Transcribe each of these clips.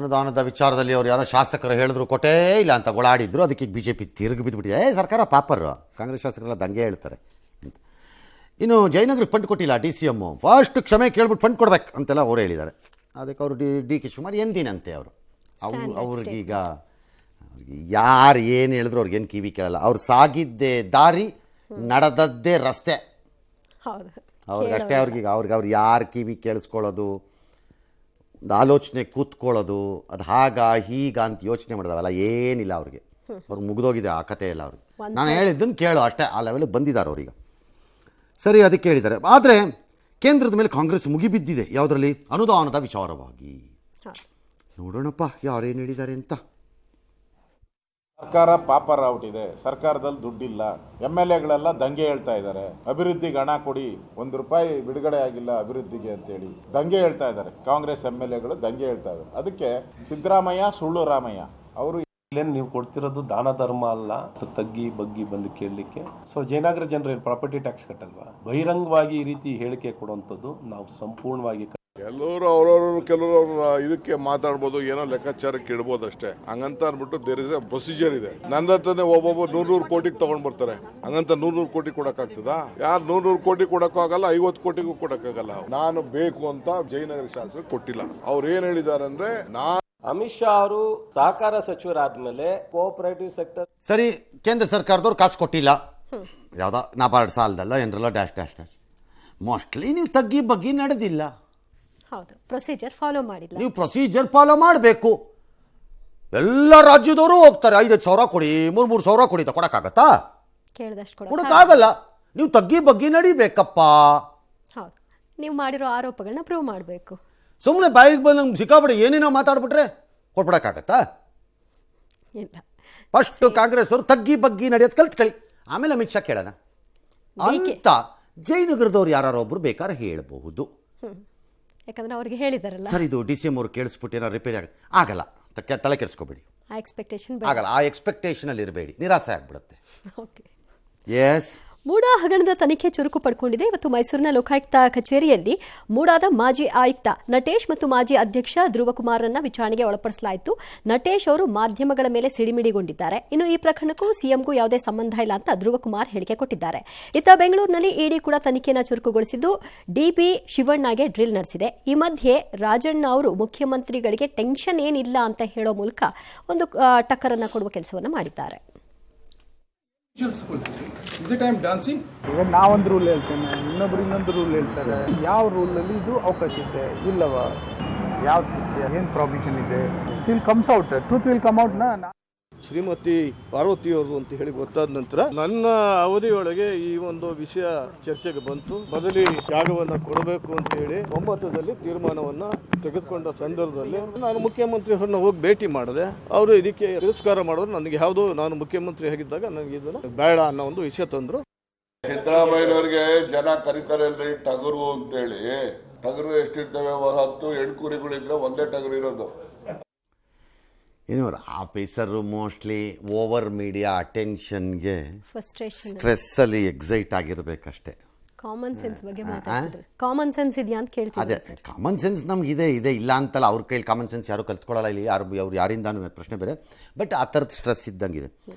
ಅನುದಾನದ ವಿಚಾರದಲ್ಲಿ ಅವ್ರು ಯಾರೋ ಶಾಸಕರು ಹೇಳಿದ್ರು ಕೊಟ್ಟೇ ಇಲ್ಲ ಅಂತ ಗೊಳಾಡಿದ್ರು. ಅದಕ್ಕೆ BJP ತಿರುಗಿ ಬಿದ್ದುಬಿಟ್ಟಿದೆ. ಸರ್ಕಾರ ಪಾಪರು, ಕಾಂಗ್ರೆಸ್ ಶಾಸಕರೆಲ್ಲ ದಂಗೆ ಹೇಳ್ತಾರೆ. ಇನ್ನು ಜಯನಗರಕ್ಕೆ ಫಂಡ್ ಕೊಟ್ಟಿಲ್ಲ DCM, ಫಸ್ಟ್ ಕ್ಷಮೆ ಕೇಳ್ಬಿಟ್ಟು ಫಂಡ್ ಕೊಡ್ಬೇಕು ಅಂತೆಲ್ಲ ಅವರು ಹೇಳಿದ್ದಾರೆ. ಅದಕ್ಕೆ ಅವರು DK ಶಿವಕುಮಾರ್ ಎಂದಿನಂತೆ ಅವ್ರಿಗೀಗ ಯಾರು ಏನು ಹೇಳಿದ್ರು ಅವ್ರಿಗೇನು ಕಿವಿ ಕೇಳಲ್ಲ. ಅವ್ರು ಸಾಗಿದ್ದೇ ದಾರಿ, ನಡೆದದ್ದೇ ರಸ್ತೆ, ಅವ್ರಿಗಷ್ಟೇ. ಅವ್ರು ಯಾರು ಕಿವಿ ಕೇಳಿಸ್ಕೊಳ್ಳೋದು, ಒಂದು ಆಲೋಚನೆ ಕೂತ್ಕೊಳ್ಳೋದು, ಅದು ಹೀಗ ಅಂತ ಯೋಚನೆ ಮಾಡಿದವಲ್ಲ ಏನಿಲ್ಲ ಅವ್ರಿಗೆ. ಅವ್ರಿಗೆ ಮುಗಿದೋಗಿದೆ ಆ ಕಥೆ ಎಲ್ಲ. ಅವ್ರಿಗೆ ನಾನು ಹೇಳಿದ್ದನ್ನು ಕೇಳೋ ಅಷ್ಟೇ, ಆ ಲೆವೆಲಿಗೆ ಬಂದಿದ್ದಾರೆ ಅವ್ರೀಗ. ಸರಿ, ಅದಕ್ಕೆ ಹೇಳಿದ್ದಾರೆ. ಆದರೆ ಕೇಂದ್ರದ ಮೇಲೆ ಕಾಂಗ್ರೆಸ್ ಮುಗಿಬಿದ್ದಿದೆ. ಯಾವುದರಲ್ಲಿ? ಅನುದಾನದ ವಿಚಾರವಾಗಿ. ನೋಡೋಣಪ್ಪ ಯಾರೇನು ಹೇಳಿದ್ದಾರೆ ಅಂತ. ಸರ್ಕಾರ ಪಾಪರ್ ಔಟ್ ಇದೆ, ಸರ್ಕಾರದಲ್ಲಿ ದುಡ್ಡಿಲ್ಲ, MLAಗಳೆಲ್ಲ ದಂಗೆ ಹೇಳ್ತಾ ಇದ್ದಾರೆ. ಅಭಿವೃದ್ಧಿಗೆ ಹಣ ಕೊಡಿ, ₹1 ಬಿಡುಗಡೆ ಆಗಿಲ್ಲ ಅಭಿವೃದ್ಧಿಗೆ ಅಂತೇಳಿ ದಂಗೆ ಹೇಳ್ತಾ ಇದ್ದಾರೆ. ಕಾಂಗ್ರೆಸ್ MLAಗಳು ದಂಗೆ ಹೇಳ್ತಾ ಇದ್ದಾರೆ. ಅದಕ್ಕೆ ಸಿದ್ದರಾಮಯ್ಯ ಸುಳ್ಳು ರಾಮಯ್ಯ ಅವರು ಇಲ್ಲೇನು ನೀವು ಕೊಡ್ತಿರೋದು ದಾನ ಧರ್ಮ ಅಲ್ಲ, ತಗ್ಗಿ ಬಗ್ಗಿ ಬಂದು ಕೇಳಲಿಕ್ಕೆ. ಸೊ ಜಯನಗರ ಜನರು ಪ್ರಾಪರ್ಟಿ ಟ್ಯಾಕ್ಸ್ ಕಟ್ಟಲ್ವಾ? ಬಹಿರಂಗವಾಗಿ ಈ ರೀತಿ ಹೇಳಿಕೆ ಕೊಡುವಂಥದ್ದು ನಾವು ಸಂಪೂರ್ಣವಾಗಿ ಕೆಲವರು ಅವ್ರವ್ರು ಕೆಲವರು ಇದಕ್ಕೆ ಮಾತಾಡ್ಬೋದು, ಏನೋ ಲೆಕ್ಕಾಚಾರಕ್ಕೆ ಇಡ್ಬೋದು ಅಷ್ಟೇ. ಹಂಗಂತ ಅಂದ್ಬಿಟ್ಟು ದೇರ್ ಇಸ್ ಎ ಪ್ರೊಸೀಜರ್ ಇದೆ. ನನ್ನ ಹತ್ರನೇ ಒಬ್ಬೊಬ್ಬ 100 ಕೋಟಿಗೆ ತಗೊಂಡ್ ಬರ್ತಾರೆ. ಹಂಗಂತ 100 ಕೋಟಿ ಕೊಡಕ್ಕಾಗ್ತದ? ಯಾರು 100 ಕೋಟಿ ಕೊಡಕ್ಕಾಗಲ್ಲ, 50 ಕೋಟಿಗೂ ಕೊಡಕ್ಕಾಗಲ್ಲ. ನಾನು ಬೇಕು ಅಂತ ಜಯನಗರ ಶಾಸಕ ಕೊಟ್ಟಿಲ್ಲ. ಅವ್ರು ಏನ್ ಹೇಳಿದ್ದಾರೆ ಅಂದ್ರೆ, ಅಮಿತ್ ಶಾ ಅವರು ಸಹಕಾರ ಸಚಿವರಾದ್ಮೇಲೆ ಕೋಆಪರೇಟಿವ್ ಸೆಕ್ಟರ್ ಸರಿ, ಕೇಂದ್ರ ಸರ್ಕಾರದವ್ರು ಕಾಸು ಕೊಟ್ಟಿಲ್ಲ, ಯಾವ್ದೋ ನಾಬಾರ್ಡ್ ಸಾಲದಲ್ಲ ಏನರಲ್ಲ ಡ್ಯಾಶ್ ಡ್ಯಾಶ್ ಡ್ಯಾಶ್. ಮೋಸ್ಟ್ಲಿ ನೀವು ತಗ್ಗಿ ಬಗ್ಗಿ ನಡೆದಿಲ್ಲ. ಹೌದು, ಪ್ರೊಸೀಜರ್ ಫಾಲೋ ಮಾಡಿಲ್ಲ. ನೀವು ಪ್ರೊಸೀಜರ್ ಫಾಲೋ ಮಾಡಬೇಕು. ಎಲ್ಲ ರಾಜ್ಯದವರು ಹೋಗ್ತಾರೆ, 5,000 ಸಾವಿರ ಕೊಡಿ, 3,000 ಸಾವಿರ ಕೊಡಿ ಅಂತ ಕೊಡಕ್ಕಾಗತ್ತಾ? ಕೇಳಿದಷ್ಟು ಕೊಡಕ್ಕಾಗಲ್ಲ. ನೀವು ತಗ್ಗಿ ಬಗ್ಗಿ ನಡಿಬೇಕಪ್ಪ. ಹೌದು, ನೀವು ಮಾಡಿರೋ ಆರೋಪಗಳನ್ನ ಪ್ರೂವ್ ಮಾಡಬೇಕು. ಸುಮ್ಮನೆ ಬಾಯಿಗೆ ಬಂದು ನಮ್ಗೆ ಸಿಕ್ಕಾಬಿಡಿ ಏನೇನೋ ಮಾತಾಡ್ಬಿಟ್ರೆ ಕೊಟ್ಬಿಡಕ್ಕಾಗತ್ತಾ? ಇಲ್ಲ. ಫಸ್ಟ್ ಕಾಂಗ್ರೆಸ್ ಅವರು ತಗ್ಗಿ ಬಗ್ಗಿ ನಡೆಯೋದು ಕಲ್ತ್ಕೊಳ್ಳಿ, ಆಮೇಲೆ ಅಮಿತ್ ಶಾ ಕೇಳೋಣ ಅಂತ ಜಯನಗರದವ್ರು ಯಾರೊಬ್ರು ಬೇಕಾದ್ರೆ ಹೇಳಬಹುದು. ಯಾಕಂದ್ರೆ ಅವ್ರಿಗೆ ಹೇಳಿದಾರಲ್ಲ. ಸರ್, ಇದು DCM ಅವರು ಕೇಳಿಸ್ಬಿಟ್ಟು ಏನೋ ರಿಪೇರಿ ಆಗಲ್ಲ ಅಂತ ತಲೆ ಕೆಡಿಸ್ಕೋಬೇಡಿ. ಆಗಲ್ಲ, ಆ ಎಕ್ಸ್ಪೆಕ್ಟೇಷನ್ ಅಲ್ಲಿ ಇರಬೇಡಿ, ನಿರಾಸೆ ಆಗ್ಬಿಡುತ್ತೆ. ಎಸ್, ಮೂಡಾ ಹಗರಣದ ತನಿಖೆ ಚುರುಕು ಪಡ್ಕೊಂಡಿದೆ. ಇವತ್ತು ಮೈಸೂರಿನ ಲೋಕಾಯುಕ್ತ ಕಚೇರಿಯಲ್ಲಿ ಮೂಡಾದ ಮಾಜಿ ಆಯುಕ್ತ ನಟೇಶ್ ಮತ್ತು ಮಾಜಿ ಅಧ್ಯಕ್ಷ ಧ್ರುವಕುಮಾರ್ರನ್ನ ವಿಚಾರಣೆಗೆ ಒಳಪಡಿಸಲಾಯಿತು. ನಟೇಶ್ ಅವರು ಮಾಧ್ಯಮಗಳ ಮೇಲೆ ಸಿಡಿಮಿಡಿಗೊಂಡಿದ್ದಾರೆ. ಇನ್ನು ಈ ಪ್ರಕರಣಕ್ಕೂ ಸಿಎಂಗೂ ಯಾವುದೇ ಸಂಬಂಧ ಇಲ್ಲ ಅಂತ ಧ್ರುವಕುಮಾರ್ ಹೇಳಿಕೆ ಕೊಟ್ಟಿದ್ದಾರೆ. ಇತ್ತ ಬೆಂಗಳೂರಿನಲ್ಲಿ ಇಡಿ ಕೂಡ ತನಿಖೆಯನ್ನು ಚುರುಕುಗೊಳಿಸಿದ್ದು DB ಶಿವಣ್ಣಗೆ ಡ್ರಿಲ್ ನಡೆಸಿದೆ. ಈ ಮಧ್ಯೆ ರಾಜಣ್ಣ ಅವರು ಮುಖ್ಯಮಂತ್ರಿಗಳಿಗೆ ಟೆನ್ಷನ್ ಏನಿಲ್ಲ ಅಂತ ಹೇಳೋ ಮೂಲಕ ಒಂದು ಟಕ್ಕರನ್ನ ಕೊಡುವ ಕೆಲಸವನ್ನು ಮಾಡಿದ್ದಾರೆ. ಈಗ ನಾವೊಂದು ರೂಲ್ ಹೇಳ್ತೇನೆ, ಇನ್ನೊಬ್ರು ಇನ್ನೊಂದು ರೂಲ್ ಹೇಳ್ತಾರೆ. ಯಾವ ರೂಲಲ್ಲಿ ಇದು ಅವಕಾಶ ಇದೆ ಇಲ್ಲವಾ, ಯಾವ ಏನು ಪ್ರಾವಿಷನ್ ಇದೆ, still comes out, truth will come out. Shrimati ಪಾರ್ವತಿಯವರು ಅಂತ ಹೇಳಿ ಗೊತ್ತಾದ ನಂತರ ನನ್ನ ಅವಧಿಯೊಳಗೆ ಈ ಒಂದು ವಿಷಯ ಚರ್ಚೆಗೆ ಬಂತು. ಬದಲಿ ಜಾಗವನ್ನು ಕೊಡಬೇಕು ಅಂತ ಹೇಳಿ ಒಮ್ಮತದಲ್ಲಿ ತೀರ್ಮಾನವನ್ನ ತೆಗೆದುಕೊಂಡ ಸಂದರ್ಭದಲ್ಲಿ ನಾನು ಮುಖ್ಯಮಂತ್ರಿಯವರನ್ನ ಹೋಗಿ ಭೇಟಿ ಮಾಡಿದೆ. ಅವರು ಇದಕ್ಕೆ ತಿರಸ್ಕಾರ ಮಾಡಿದ್ರು. ನನಗೆ ಯಾವುದೋ ನಾನು ಮುಖ್ಯಮಂತ್ರಿ ಆಗಿದ್ದಾಗ ನನಗೆ ಇದನ್ನು ಬೇಡ ಅನ್ನೋ ಒಂದು ವಿಷಯ ತಂದ್ರು. ಸಿದ್ದರಾಮಯ್ಯನವ್ರಿಗೆ ಜನ ಕರೀತಾರೆ ಅಂದ್ರೆ ಟಗರು ಅಂತೇಳಿ. ಟಗರು ಎಷ್ಟಿರ್ತವೆ? 10 ಹೆಣ್ಕುರಿಗಳಿದ್ರೆ ಒಂದೇ ಟಗರು ಇರೋದು. ಏನು ಆಫೀಸರು ಮೋಸ್ಟ್ಲಿ ಓವರ್ ಮೀಡಿಯಾ ಅಟೆನ್ಷನ್ಗೆ ಸ್ಟ್ರೆಸ್ಸಲ್ಲಿ ಎಕ್ಸೈಟ್ ಆಗಿರಬೇಕಷ್ಟೇ. ಕಾಮನ್ ಸೆನ್ಸ್ ಬಗ್ಗೆ ಮಾತಾಡ್ತಿದ್ರು. ಕಾಮನ್ ಸೆನ್ಸ್ ಇದೆಯಾ ಅಂತ ಕೇಳ್ತಿದ್ದೆ. ಅದೇ ಕಾಮನ್ ಸೆನ್ಸ್ ನಮ್ಗೆ ಇದೆ ಇಲ್ಲ ಅಂತಲ್ಲ. ಅವ್ರ ಕೈಲಿ ಕಾಮನ್ ಸೆನ್ಸ್ ಯಾರು ಕಲ್ತ್ಕೊಳ್ಳಲ್ಲ ಇಲ್ಲಿ, ಅವ್ರು ಯಾರಿಂದಾನು ಪ್ರಶ್ನೆ ಬೇರೆ. ಬಟ್ ಆ ಥರದ ಸ್ಟ್ರೆಸ್ ಇದ್ದಂಗಿದೆ.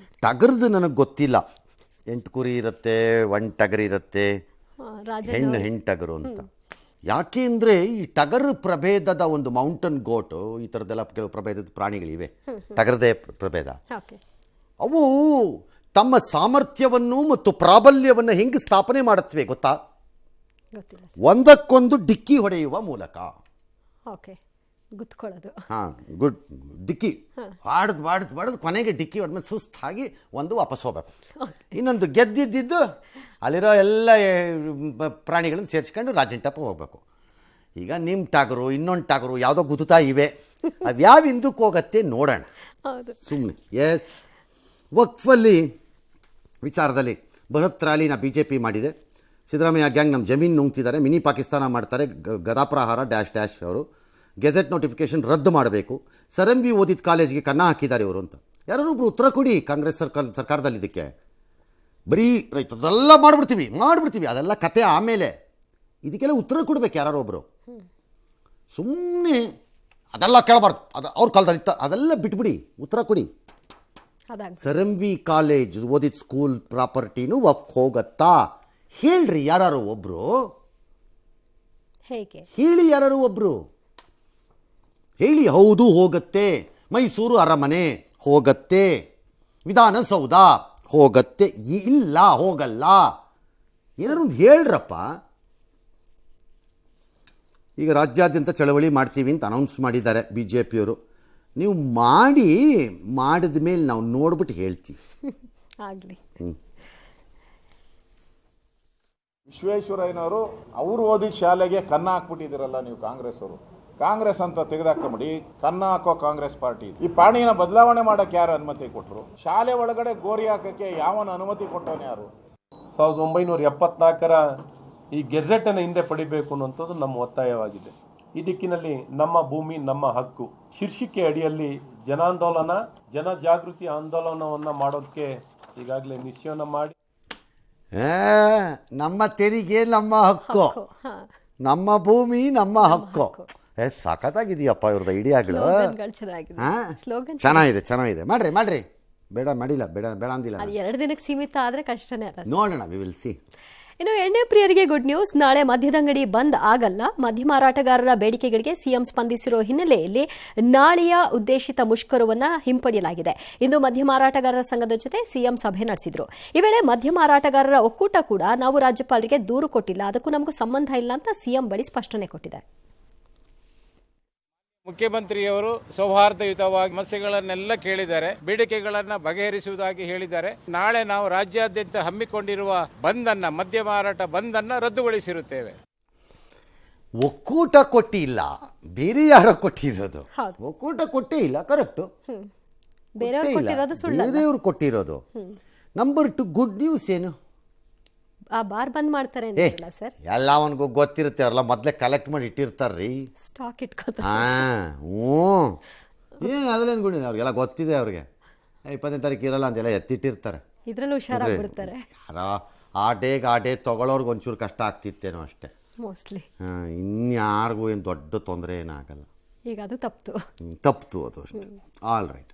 ಟಗರ್ದು ನನಗೆ ಗೊತ್ತಿಲ್ಲ. 8 ಕುರಿ ಇರುತ್ತೆ, 1 ಟಗರ್ ಇರುತ್ತೆ, ಹೆಣ್ಣು ಟಗರು ಅಂತ. ಯಾಕೆ ಅಂದರೆ ಈ ಟಗರ್ ಪ್ರಭೇದದ ಒಂದು ಮೌಂಟನ್ ಗೋಟು, ಈ ಥರದ್ದೆಲ್ಲ ಕೆಲವು ಪ್ರಭೇದದ ಪ್ರಾಣಿಗಳಿವೆ. ಟಗರದೇ ಪ್ರಭೇದ. ಅವು ತಮ್ಮ ಸಾಮರ್ಥ್ಯವನ್ನು ಮತ್ತು ಪ್ರಾಬಲ್ಯವನ್ನು ಹೆಂಗೆ ಸ್ಥಾಪನೆ ಮಾಡುತ್ತವೆ ಗೊತ್ತಾ? ಒಂದಕ್ಕೊಂದು ಡಿಕ್ಕಿ ಹೊಡೆಯುವ ಮೂಲಕ. ಗುಡ್ ಡಿಕ್ಕಿ ಬಾಡ್ದು ಕೊನೆಗೆ ಡಿಕ್ಕಿ ಹೊಡೆದ್ಮೇಲೆ ಸುಸ್ತಾಗಿ ಒಂದು ವಾಪಸ್ ಹೋಗ್ಬೇಕು. ಇನ್ನೊಂದು ಗೆದ್ದಿದ್ದು ಅಲ್ಲಿರೋ ಎಲ್ಲ ಪ್ರಾಣಿಗಳನ್ನು ಸೇರಿಸ್ಕೊಂಡು ರಾಜಂಟಪ್ಪ ಹೋಗ್ಬೇಕು. ಈಗ ನಿಮ್ಮ ಟಗರು ಇನ್ನೊಂದು ಟಗರು ಯಾವುದೋ ಗುದುತ್ತಾ ಇವೆ, ಅವ್ಯಾವ ಹಿಂದಕ್ಕೆ ಹೋಗತ್ತೆ ನೋಡೋಣ ಸುಮ್ಮನೆ. ಎಸ್, ವಕ್ಫಲ್ಲಿ ವಿಚಾರದಲ್ಲಿ ಬೃಹತ್ ರ್ಯಾಲಿನ BJP ಮಾಡಿದೆ. ಸಿದ್ದರಾಮಯ್ಯ ಗ್ಯಾಂಗ್ ನಮ್ಮ ಜಮೀನು ನುಂಗ್ತಿದ್ದಾರೆ, ಮಿನಿ ಪಾಕಿಸ್ತಾನ ಮಾಡ್ತಾರೆ, ಗದಾಪ್ರಹಾರ ಡ್ಯಾಶ್ ಡ್ಯಾಶ್. ಅವರು ಗೆಜೆಟ್ ನೋಟಿಫಿಕೇಶನ್ ರದ್ದು ಮಾಡಬೇಕು, ಸರ್ ಎಂ ವಿ ಓದಿದ ಕಾಲೇಜ್ಗೆ ಕನ್ನ ಹಾಕಿದ್ದಾರೆ ಇವರು ಅಂತ. ಯಾರೊಬ್ಬರು ಉತ್ತರ ಕೊಡಿ ಕಾಂಗ್ರೆಸ್ ಸರ್ಕಾರದಲ್ಲಿ. ಇದಕ್ಕೆ ಬರೀ ರೈತದೆಲ್ಲ ಮಾಡಿಬಿಡ್ತೀವಿ ಅದೆಲ್ಲ ಕತೆ. ಆಮೇಲೆ ಇದಕ್ಕೆಲ್ಲ ಉತ್ತರ ಕೊಡಬೇಕು ಯಾರೊಬ್ಬರು. ಸುಮ್ಮನೆ ಅದೆಲ್ಲ ಕೇಳಬಾರ್ದು, ಅದು ಅವ್ರ ಕಾಲದಲ್ಲಿ ಇತ್ತ, ಅದೆಲ್ಲ ಬಿಟ್ಬಿಡಿ, ಉತ್ತರ ಕೊಡಿ. ಅದಾಗ ಸರಂವಿ ಕಾಲೇಜ್ ಓದಿದ ಸ್ಕೂಲ್ ಪ್ರಾಪರ್ಟಿನೂ ವಫ್ ಹೋಗತ್ತಾ? ಹೇಳ್ರಿ ಯಾರು ಒಬ್ರು, ಹೇಗೆ ಹೇಳಿ ಯಾರು ಒಬ್ರು ಹೇಳಿ. ಹೌದು ಹೋಗತ್ತೆ, ಮೈಸೂರು ಅರಮನೆ ಹೋಗತ್ತೆ, ವಿಧಾನಸೌಧ ಹೋಗತ್ತೆ, ಇಲ್ಲ ಹೋಗಲ್ಲ, ಏನಾರು ಒಂದು ಹೇಳ್ರಪ್ಪ. ಈಗ ರಾಜ್ಯಾದ್ಯಂತ ಚಳವಳಿ ಮಾಡ್ತೀವಿ ಅಂತ ಅನೌನ್ಸ್ ಮಾಡಿದ್ದಾರೆ BJPಯವರು. ನೀವು ಮಾಡಿದ ಮೇಲೆ ನಾವು ನೋಡ್ಬಿಟ್ಟು ಹೇಳ್ತೀವಿ. ಆಗಲಿ. ವಿಶ್ವೇಶ್ವರಯ್ಯನವರು ಅವರು ಓದಿದ ಶಾಲೆಗೆ ಕನ್ನ ಹಾಕ್ಬಿಟ್ಟಿದ್ದೀರಲ್ಲ ನೀವು ಕಾಂಗ್ರೆಸ್ ಅವರು. ಕಾಂಗ್ರೆಸ್ ಅಂತ ತೆಗೆದಾಕೊಂಬಿಡಿ, ಕನ್ನ ಹಾಕೋ ಕಾಂಗ್ರೆಸ್ ಪಾರ್ಟಿ. ಈ ಪಾಣಿನ ಬದಲಾವಣೆ ಮಾಡಕ್ಕೆ ಯಾರು ಅನುಮತಿ ಕೊಟ್ಟರು? ಶಾಲೆ ಒಳಗಡೆ ಗೋರಿ ಹಾಕಕ್ಕೆ ಯಾವನ ಅನುಮತಿ ಕೊಟ್ಟವನು ಯಾರು? 1974ರ ಈ ಗೆಜೆಟ್ ಅನ್ನು ಹಿಂದೆ ಪಡಿಬೇಕು ಅನ್ನುವಂಥದ್ದು ನಮ್ಮ ಒತ್ತಾಯವಾಗಿದೆ. ಈ ದಿಕ್ಕಿನಲ್ಲಿ ನಮ್ಮ ಭೂಮಿ ನಮ್ಮ ಹಕ್ಕು ಶೀರ್ಷಿಕೆ ಅಡಿಯಲ್ಲಿ ಜನಾಂದೋಲನ, ಜನಜಾಗೃತಿ ಆಂದೋಲನವನ್ನು ಮಾಡೋದಕ್ಕೆ ಈಗಾಗಲೇ ನಿಶ್ಚಯನ ಮಾಡಿ, ನಮ್ಮ ತೆರಿಗೆ ನಮ್ಮ ಹಕ್ಕು, ನಮ್ಮ ಭೂಮಿ ನಮ್ಮ ಹಕ್ಕು. ಸಖತ್ತಾಗಿದೆಯಪ್ಪ ಇವ್ರದ್ದು ಐಡಿಯಾಗಳು. ಚೆನ್ನಾಗಿದೆ. ಮಾಡ್ರಿ. ಬೇಡ ಮಾಡಿಲ್ಲ, ಬೇಡ ಅಂದಿಲ್ಲ. 2 ದಿನಕ್ಕೆ ಸೀಮಿತ ಆದರೆ ಕಷ್ಟನೇ ಅಲ್ಲ. ನೋಡೋಣ, ವಿ ವಿಲ್ ಸಿ. ಇನ್ನು ಎಣ್ಣೆ ಪ್ರಿಯರಿಗೆ ಗುಡ್ ನ್ಯೂಸ್. ನಾಳೆ ಮದ್ಯದಂಗಡಿ ಬಂದ್ ಆಗಲ್ಲ. ಮದ್ಯ ಮಾರಾಟಗಾರರ ಬೇಡಿಕೆಗಳಿಗೆ ಸಿಎಂ ಸ್ಪಂದಿಸಿರುವ ಹಿನ್ನೆಲೆಯಲ್ಲಿ ನಾಳೆಯ ಉದ್ದೇಶಿತ ಮುಷ್ಕರವನ್ನು ಹಿಂಪಡೆಯಲಾಗಿದೆ. ಇಂದು ಮದ್ಯ ಮಾರಾಟಗಾರರ ಸಂಘದ ಜೊತೆ ಸಿಎಂ ಸಭೆ ನಡೆಸಿದ್ರು. ಈ ವೇಳೆ ಮದ್ಯ ಮಾರಾಟಗಾರರ ಒಕ್ಕೂಟ ಕೂಡ ನಾವು ರಾಜ್ಯಪಾಲರಿಗೆ ದೂರು ಕೊಟ್ಟಿಲ್ಲ, ಅದಕ್ಕೂ ನಮಗೂ ಸಂಬಂಧ ಇಲ್ಲ ಅಂತ ಸಿಎಂ ಬಳಿ ಸ್ಪಷ್ಟನೆ ಕೊಟ್ಟಿದೆ. ಮುಖ್ಯಮಂತ್ರಿಯವರು ಸೌಹಾರ್ದಯುತವಾಗಿ ಸಮಸ್ಯೆಗಳನ್ನೆಲ್ಲ ಕೇಳಿದ್ದಾರೆ, ಬೇಡಿಕೆಗಳನ್ನ ಬಗೆಹರಿಸುವುದಾಗಿ ಹೇಳಿದ್ದಾರೆ. ನಾಳೆ ನಾವು ರಾಜ್ಯಾದ್ಯಂತ ಹಮ್ಮಿಕೊಂಡಿರುವ ಬಂದನ್ನ, ಮದ್ಯ ಮಾರಾಟ ಬಂದನ್ನ ರದ್ದುಗೊಳಿಸಿರುತ್ತೇವೆ. ಒಕ್ಕೂಟ ಕೊಟ್ಟಿಲ್ಲ, ಬೇರೆ ಯಾರೋ ಕೊಟ್ಟಿರೋದು. ಒಕ್ಕೂಟ ಕೊಟ್ಟೇ ಇಲ್ಲ, ಕರೆಕ್ಟು. ಬೇರೆಯವರು ಕೊಟ್ಟಿರೋದು. ನಂಬರ್ 2 ಗುಡ್ ನ್ಯೂಸ್ ಏನು? ಆ ಬಾರ್ ಬಂದ್ ಮಾಡ್ತಾರೆ ಸರ್. ಎಲ್ಲ ಅವನಿಗೂ ಗೊತ್ತಿರುತ್ತೆ, ಅವ್ರಲ್ಲ ಮೊದಲೇ ಕಲೆಕ್ಟ್ ಮಾಡಿ ಇಟ್ಟಿರ್ತಾರ್ರಿ, ಸ್ಟಾಕ್ ಇಟ್ಕೋತಾರೆ. ಅದಲ್ಲೇನು ಗುಡಿ, ಅವ್ರಿಗೆಲ್ಲ ಗೊತ್ತಿದೆ. ಅವ್ರಿಗೆ 20ನೇ ತಾರೀಕು ಇರಲ್ಲ ಅಂತೆಲ್ಲ ಎತ್ತಿಟ್ಟಿರ್ತಾರೆ. ಇದ್ರಲ್ಲೂ ಹುಷಾರಾಗ್ಬಿಡ್ತಾರೆ. ಆ ಡೇ ತಗೊಳ್ಳೋರ್ಗೆ ಒಂಚೂರು ಕಷ್ಟ ಆಗ್ತಿತ್ತೇನೋ ಅಷ್ಟೇ ಮೋಸ್ಟ್ಲಿ. ಇನ್ಯಾರಿಗೂ ಏನು ದೊಡ್ಡ ತೊಂದರೆ ಏನಾಗಲ್ಲ. ಈಗ ಅದು ತಪ್ತು ಅದು ಅಷ್ಟೇ. All right.